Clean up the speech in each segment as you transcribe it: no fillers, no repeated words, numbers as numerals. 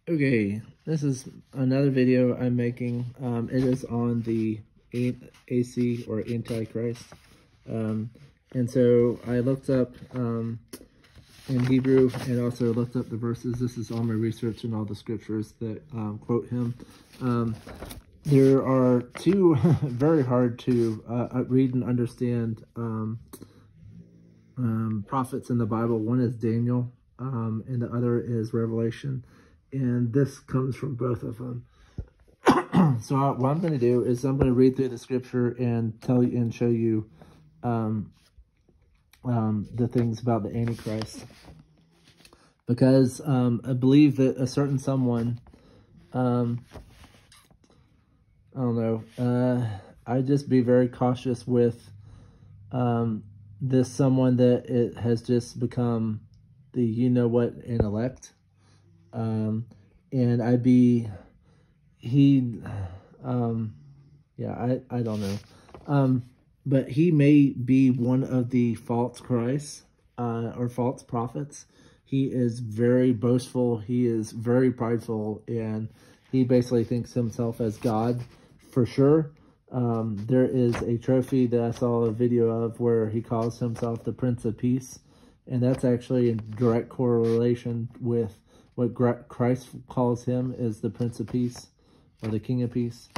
Okay, this is another video I'm making. It is on the AC or Antichrist. And so I looked up in Hebrew and also looked up the verses. This is all my research and all the scriptures that quote him. There are two very hard to read and understand prophets in the Bible. One is Daniel, and the other is Revelation. And this comes from both of them. So what I'm going to do is I'm going to read through the scripture and tell you and show you the things about the Antichrist. Because I believe that a certain someone, I don't know, I'd just be very cautious with this someone that it has just become the you-know-what intellect. And I'd be, yeah, I don't know. But he may be one of the false Christs, or false prophets. He is very boastful. He is very prideful, and he basically thinks himself as God for sure. There is a trophy that I saw a video of where he calls himself the Prince of Peace. And that's actually in direct correlation with what Christ calls him is the Prince of Peace or the King of Peace.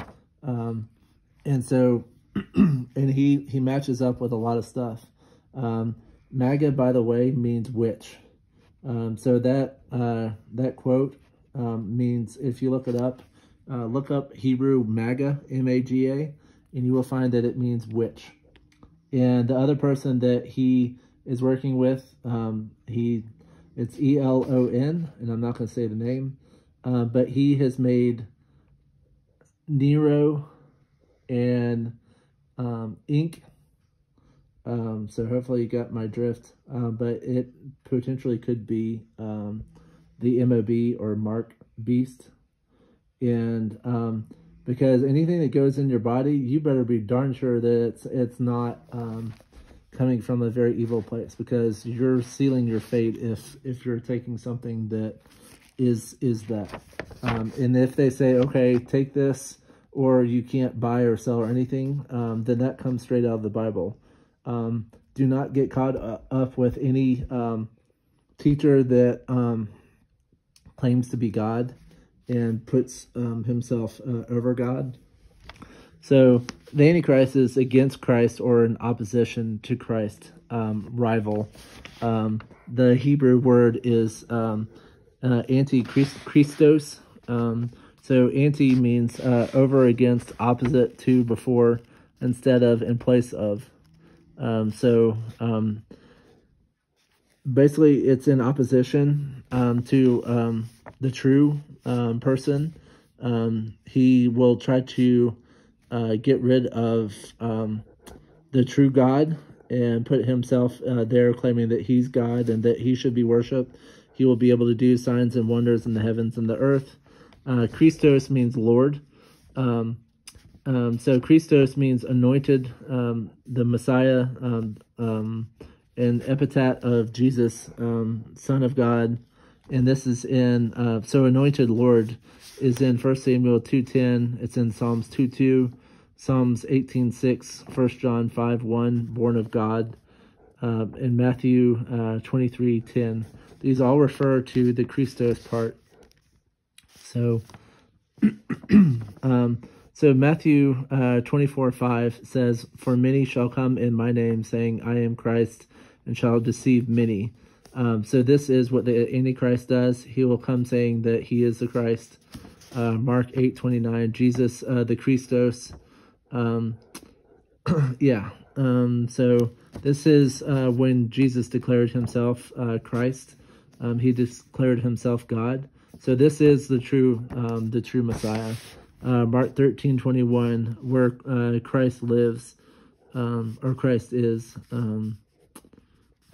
And so, and he matches up with a lot of stuff. MAGA, by the way, means witch. So that quote means, if you look it up, look up Hebrew MAGA, M-A-G-A, and you will find that it means witch. And the other person that he is working with, it's E-L-O-N, and I'm not going to say the name, but he has made Nero and ink. So hopefully you got my drift, but it potentially could be the MOB or Mark Beast. And because anything that goes in your body, you better be darn sure that it's not coming from a very evil place, because you're sealing your fate if you're taking something that is that. And if they say, okay, take this, or you can't buy or sell or anything, then that comes straight out of the Bible. Do not get caught up with any teacher that claims to be God and puts himself over God. So the Antichrist is against Christ or in opposition to Christ, rival. The Hebrew word is Antichristos. So anti means over, against, opposite, to, before, instead of, in place of. Basically it's in opposition to the true person. He will try to get rid of the true God and put himself there, claiming that he's God and that he should be worshipped. He will be able to do signs and wonders in the heavens and the earth. Christos means Lord. So Christos means anointed, the Messiah, an epithet of Jesus, Son of God. And this is in, so anointed Lord is in 1 Samuel 2:10. It's in Psalms 2:2, Psalms 18:6, 1 John 5:1, born of God, and Matthew 23:10. These all refer to the Christos part. So, so Matthew 24:5 says, "For many shall come in my name, saying, I am Christ, and shall deceive many." So this is what the Antichrist does. He will come saying that he is the Christ. Mark 8:29, Jesus, the Christos. Yeah. So this is when Jesus declared himself Christ. He declared himself God. So this is the true Messiah. Mark 13:21, where Christ lives, or Christ is.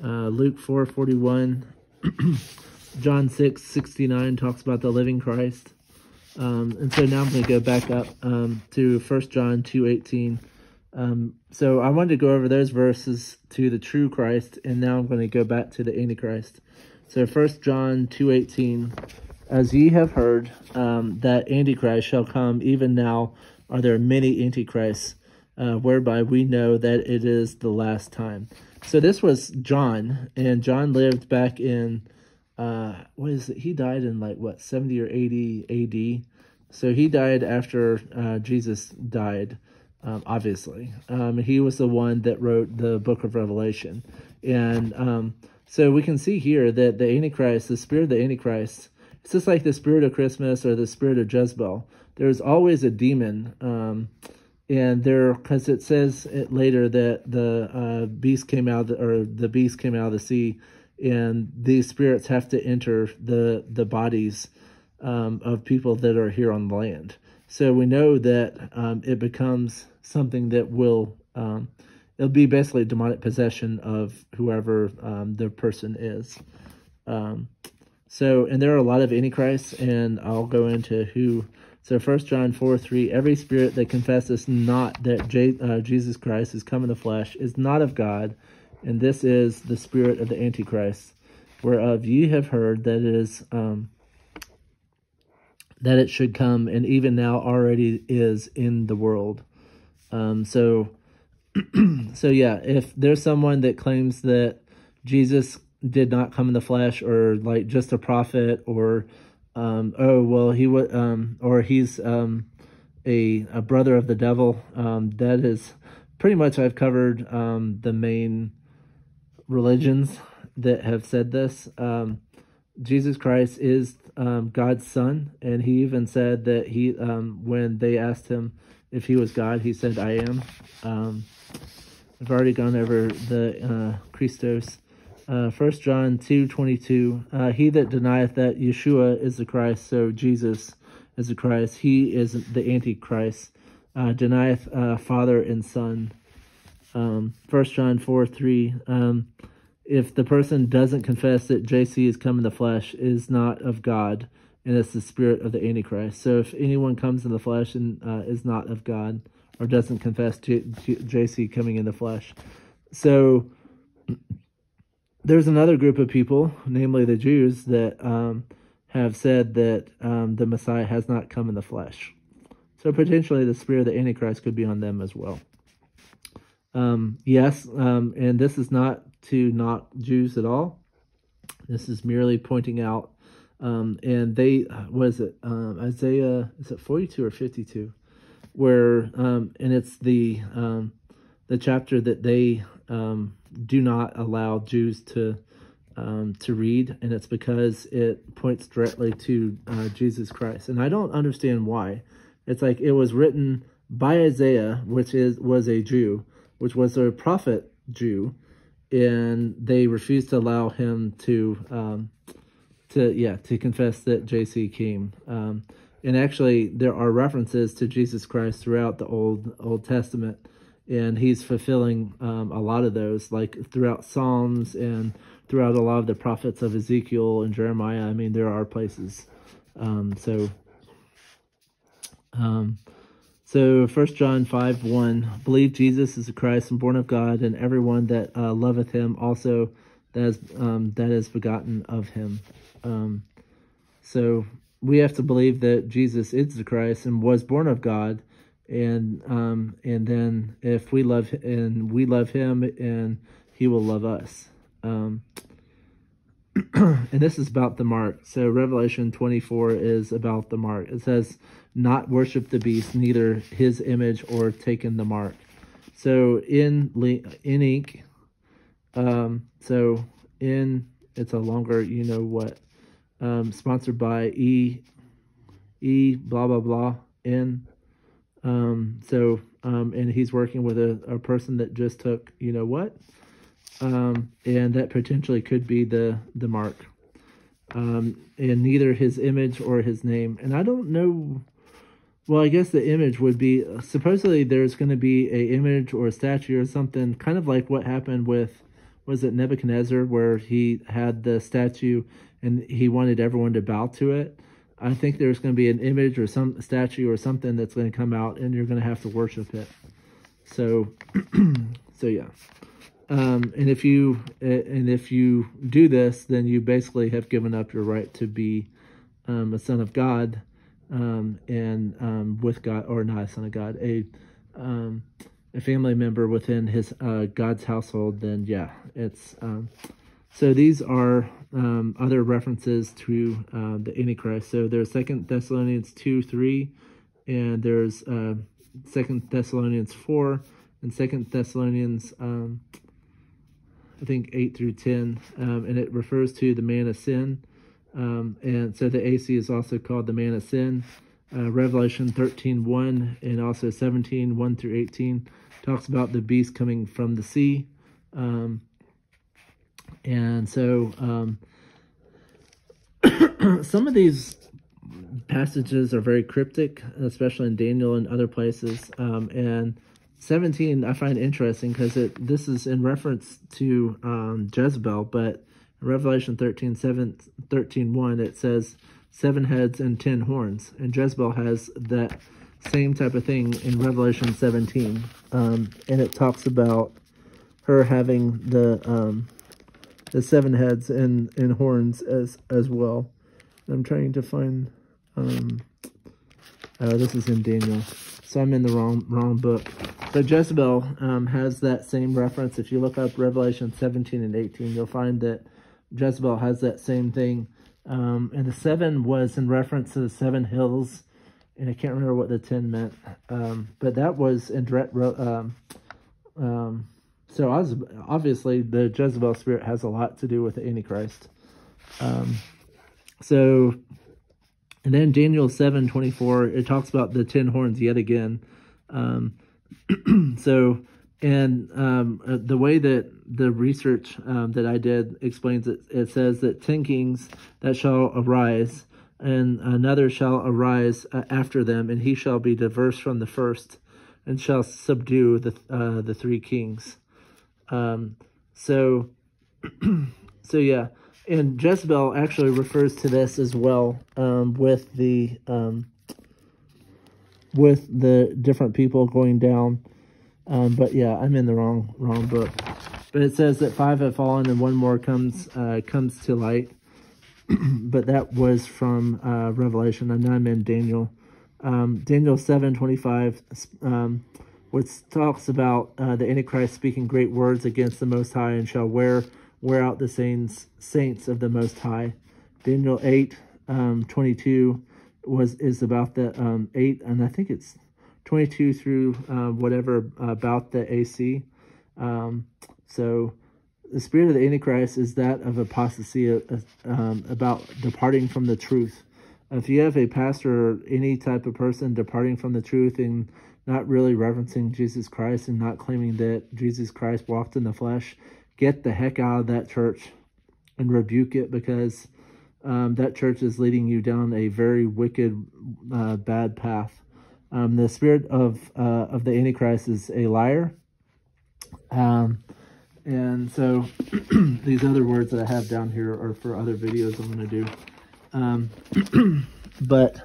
Luke 4:41, John 6:69 talks about the living Christ. And so now I'm going to go back up to 1 John 2:18. So I wanted to go over those verses to the true Christ, and now I'm going to go back to the Antichrist. So 1 John 2:18, as ye have heard, that Antichrist shall come, even now are there many Antichrists, whereby we know that it is the last time. So this was John, and John lived back in, what is it? He died in like, what, 70 or 80 AD? So he died after Jesus died, obviously. He was the one that wrote the book of Revelation. And so we can see here that the Antichrist, the spirit of the Antichrist, it's just like the spirit of Christmas or the spirit of Jezebel. There's always a demon, and there, because it says it later that the beast came out, the beast came out of the sea, and these spirits have to enter the bodies of people that are here on the land. So we know that it becomes something that will, it'll be basically demonic possession of whoever the person is. So, and there are a lot of Antichrists, and I'll go into who. So 1 John 4:3, every spirit that confesses not that Jesus Christ is come in the flesh is not of God, and this is the spirit of the Antichrist, whereof ye have heard that it is that it should come, and even now already is in the world. So yeah, if there's someone that claims that Jesus did not come in the flesh, or like just a prophet, or oh well, he would, or he's a brother of the devil, that is pretty much, I've covered the main religions that have said this. Jesus Christ is God's son, and he even said that he, when they asked him if he was God, he said, I am. I've already gone over the Christos. 1 John 2:22, he that denieth that Yeshua is the Christ, so Jesus is the Christ, he is the Antichrist, denieth Father and Son. 1 John 4:3, if the person doesn't confess that JC is come in the flesh, is not of God, and it's the spirit of the Antichrist. So if anyone comes in the flesh and is not of God, or doesn't confess JC coming in the flesh. So there's another group of people, namely the Jews, that have said that the Messiah has not come in the flesh. So potentially the spirit of the Antichrist could be on them as well. Yes, and this is not to knock Jews at all. This is merely pointing out, and they, what is it, Isaiah, is it 42 or 52? Where, and it's the chapter that they do not allow Jews to read, and it's because it points directly to Jesus Christ. And I don't understand why. It's like it was written by Isaiah, which was a Jew, which was a prophet Jew, and they refused to allow him to confess that JC came. And actually, there are references to Jesus Christ throughout the Old Testament, and he's fulfilling a lot of those, like throughout Psalms and throughout a lot of the prophets of Ezekiel and Jeremiah. I mean, there are places. So 1 John 5:1, believe Jesus is the Christ and born of God, and everyone that loveth him also that is begotten of him. So we have to believe that Jesus is the Christ and was born of God, and then if we love him, and he will love us. And this is about the mark. So Revelation 24 is about the mark. It says, not worship the beast, neither his image or taken the mark. So in ink, it's a longer, you know what, sponsored by E blah blah blah N. And he's working with a person that just took, you know what, and that potentially could be the mark, and neither his image or his name. And I don't know. Well, I guess the image would be, supposedly there's going to be a image or a statue or something, kind of like what happened with, was it Nebuchadnezzar, where he had the statue and he wanted everyone to bow to it. I think there's going to be an image or some statue or something that's going to come out, and you're going to have to worship it. So, yeah. And if you do this, then you basically have given up your right to be a son of God, and with God, or not a son of God, a family member within his God's household, then yeah, it's so these are other references to the Antichrist. So there's 2 Thessalonians 2:3, and there's 2 Thessalonians 4, and 2 Thessalonians I think 8 through 10, and it refers to the man of sin. And so the AC is also called the man of sin. Revelation 13:1 and also 17:1 through 18 talks about the beast coming from the sea. And so some of these passages are very cryptic, especially in Daniel and other places. And 17 I find interesting because this is in reference to Jezebel, but in Revelation 13:1 it says 7 heads and 10 horns, and Jezebel has that same type of thing in Revelation 17, and it talks about her having the 7 heads and horns as well. I'm trying to find this is in Daniel, so I'm in the wrong book. But Jezebel has that same reference. If you look up Revelation 17 and 18, you'll find that Jezebel has that same thing. And the 7 was in reference to the 7 hills, and I can't remember what the 10 meant. But that was in direct. So obviously the Jezebel spirit has a lot to do with the Antichrist. And then Daniel 7:24, it talks about the 10 horns yet again. So, and the way that the research that I did explains it, it says that 10 kings that shall arise, and another shall arise after them, and he shall be diverse from the first, and shall subdue the 3 kings. So yeah, and Jezebel actually refers to this as well, with the different people going down. But yeah, I'm in the wrong book. But it says that 5 have fallen and 1 more comes to light. But that was from Revelation, and I'm in Daniel. Daniel 7:25, which talks about the Antichrist speaking great words against the Most High, and shall wear out the saints of the Most High. Daniel 8:22 is about the 8, and I think it's 22 through whatever about the AC. So the spirit of the Antichrist is that of apostasy, about departing from the truth. If you have a pastor or any type of person departing from the truth and not really reverencing Jesus Christ and not claiming that Jesus Christ walked in the flesh, get the heck out of that church and rebuke it, because that church is leading you down a very wicked, bad path. The spirit of the Antichrist is a liar. And so these other words that I have down here are for other videos I'm going to do. But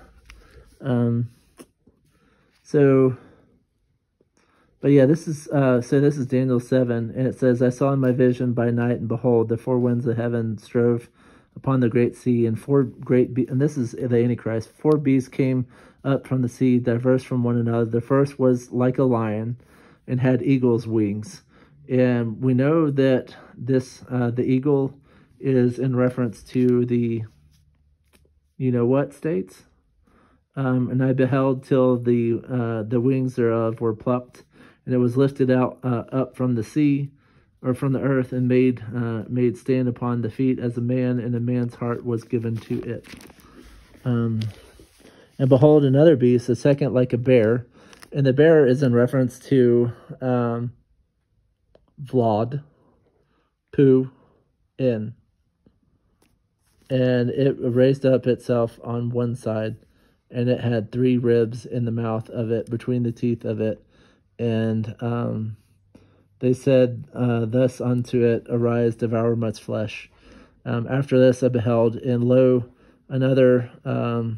yeah, this is this is Daniel 7, and it says, I saw in my vision by night, and behold, the 4 winds of heaven strove upon the great sea, and 4 great and this is the Antichrist. 4 beasts came up from the sea, diverse from one another. The first was like a lion, and had eagle's wings. And we know that this the eagle is in reference to the you-know-what states. And I beheld till the wings thereof were plucked, and it was lifted out up from the sea, or from the earth, and made stand upon the feet as a man, and a man's heart was given to it. And behold, another beast, a second like a bear, and the bear is in reference to Vlad, Pu, In. And it raised up itself on one side, and it had 3 ribs in the mouth of it, between the teeth of it. And they said thus unto it, Arise, devour much flesh. After this I beheld, and lo, another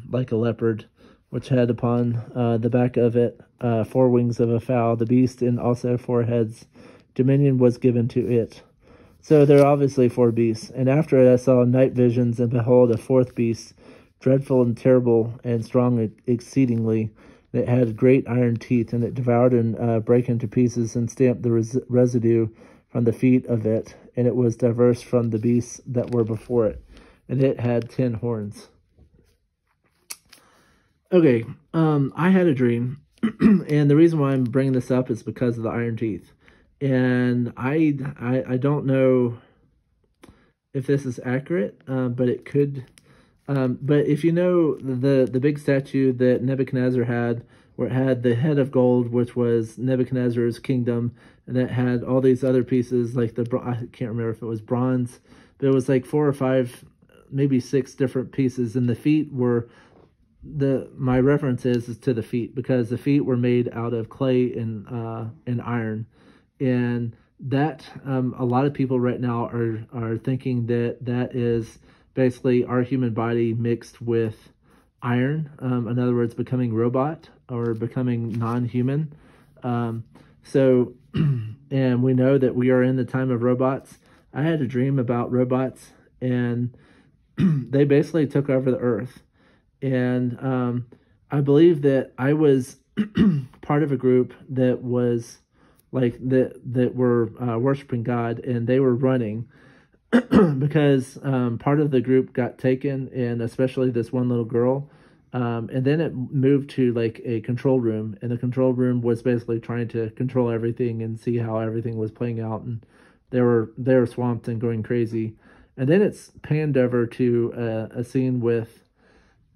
like a leopard, which had upon the back of it 4 wings of a fowl, the beast, and also 4 heads. Dominion was given to it. So there are obviously 4 beasts. And after it I saw night visions, and behold, a 4th beast, dreadful and terrible and strong exceedingly. It had great iron teeth, and it devoured and brake into pieces and stamped the residue from the feet of it, and it was diverse from the beasts that were before it, and it had 10 horns. Okay, I had a dream, and the reason why I'm bringing this up is because of the iron teeth. And I don't know if this is accurate, but it could. But if you know the big statue that Nebuchadnezzar had, where it had the head of gold, which was Nebuchadnezzar's kingdom, and that had all these other pieces, like I can't remember if it was bronze, but it was like 4 or 5, maybe 6 different pieces, and the feet were my reference is to the feet, because the feet were made out of clay and iron, and that a lot of people right now are thinking that is basically our human body mixed with iron, in other words, becoming robot or becoming non-human. So and we know that we are in the time of robots. I had a dream about robots, and they basically took over the earth. And I believe that I was part of a group that was like that were worshiping God, and they were running because part of the group got taken, and especially this one little girl. And then it moved to like a control room, and the control room was basically trying to control everything and see how everything was playing out, and they were swamped and going crazy. And then it's panned over to a scene with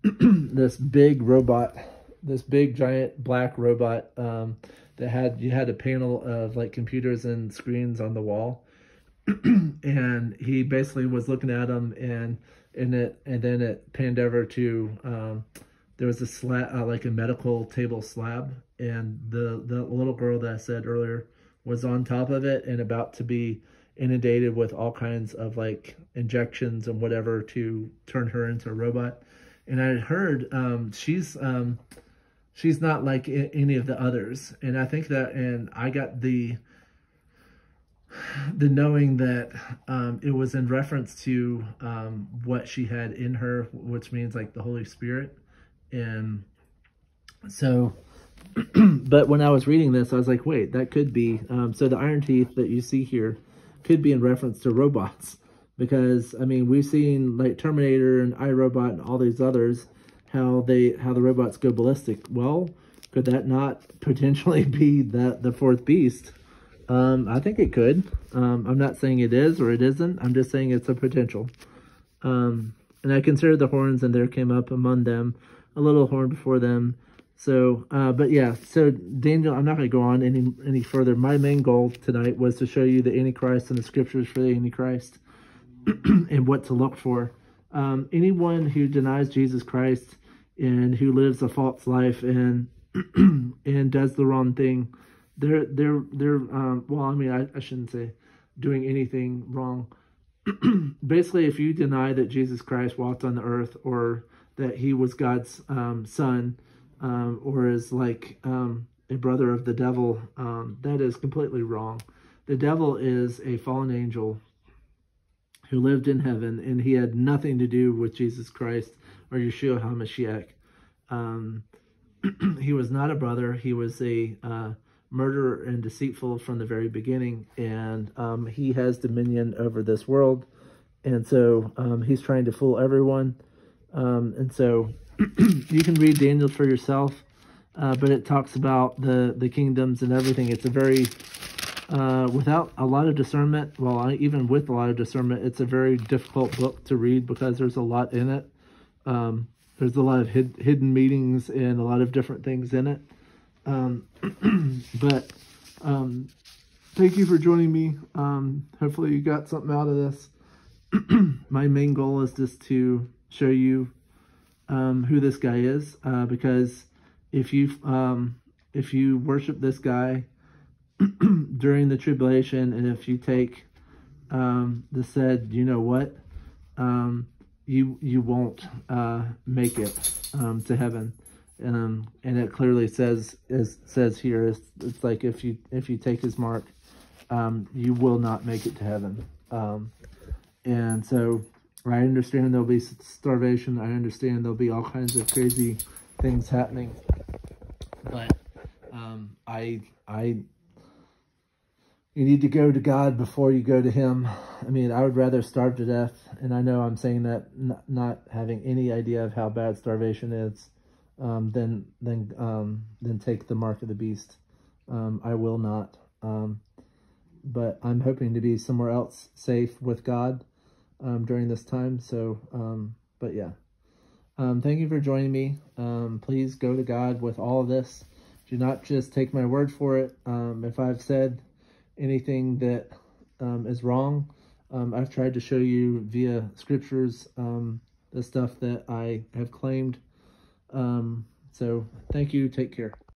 this big robot, this big giant black robot that you had a panel of like computers and screens on the wall, and he basically was looking at them, and then it panned over to there was a slab, like a medical table slab, and the little girl that I said earlier was on top of it and about to be inundated with all kinds of like injections and whatever to turn her into a robot. And I heard she's not like any of the others, and I think that, and I got the knowing that it was in reference to what she had in her, which means like the Holy Spirit. And so but when I was reading this, I was like, wait, that could be so the iron teeth that you see here could be in reference to robots. Because, I mean, we've seen like Terminator and iRobot and all these others, how the robots go ballistic. Well, could that not potentially be the fourth beast? I think it could. I'm not saying it is or it isn't. I'm just saying it's a potential. And I considered the horns, and there came up among them a little horn before them. So, but yeah, so Daniel, I'm not going to go on any further. My main goal tonight was to show you the Antichrist and the scriptures for the Antichrist. And what to look for. Anyone who denies Jesus Christ and who lives a false life and and does the wrong thing, they're well, I mean, I shouldn't say doing anything wrong. Basically, if you deny that Jesus Christ walked on the earth, or that he was God's son, or is like a brother of the devil, that is completely wrong. The devil is a fallen angel who lived in heaven, and he had nothing to do with Jesus Christ or Yeshua HaMashiach. He was not a brother. He was a murderer and deceitful from the very beginning, and he has dominion over this world, and so he's trying to fool everyone. And so you can read Daniel for yourself, but it talks about the kingdoms and everything. It's a very without a lot of discernment, even with a lot of discernment, it's a very difficult book to read because there's a lot in it. There's a lot of hidden meanings and a lot of different things in it. But thank you for joining me. Hopefully you got something out of this. My main goal is just to show you who this guy is, because if you worship this guy during the tribulation, and if you take the said, you know what, you won't make it to heaven, and it clearly says here, it's like if you take his mark, you will not make it to heaven. And so I understand there'll be starvation. I understand there'll be all kinds of crazy things happening. But you need to go to God before you go to him. I mean, I would rather starve to death. And I know I'm saying that not having any idea of how bad starvation is, than take the mark of the beast. I will not. But I'm hoping to be somewhere else safe with God during this time. So, but yeah. Thank you for joining me. Please go to God with all of this. Do not just take my word for it. If I've said anything that is wrong, I've tried to show you via scriptures the stuff that I have claimed. So thank you. Take care.